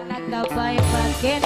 nagabay paket.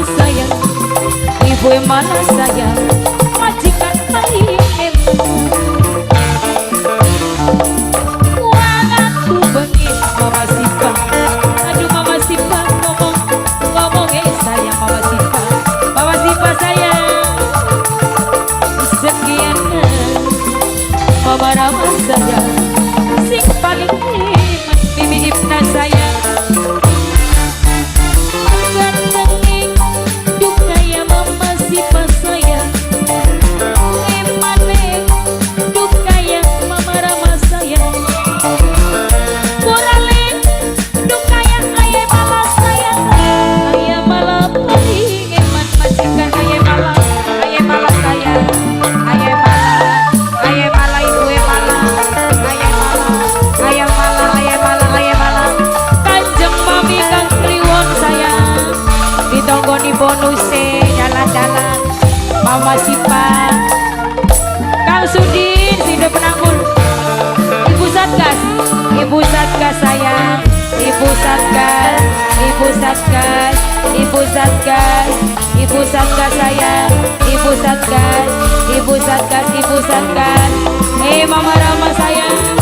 Sayang, ibu yang mana sayang, majikan paling hebat. Wah aku bengis mama Sipa, aduh mama Sipa ngomong sayang mama Sipa sayang, sekian mama Rama sayang, sing paling hebat Bibi Ibna sayang. Bonuse jalan-jalan Mama Sipa, Kang Sudin Sido Penanggung, Ibu Satgas sayang, Ibu Satgas sayang, Ibu Satgas, Mama Rama sayang.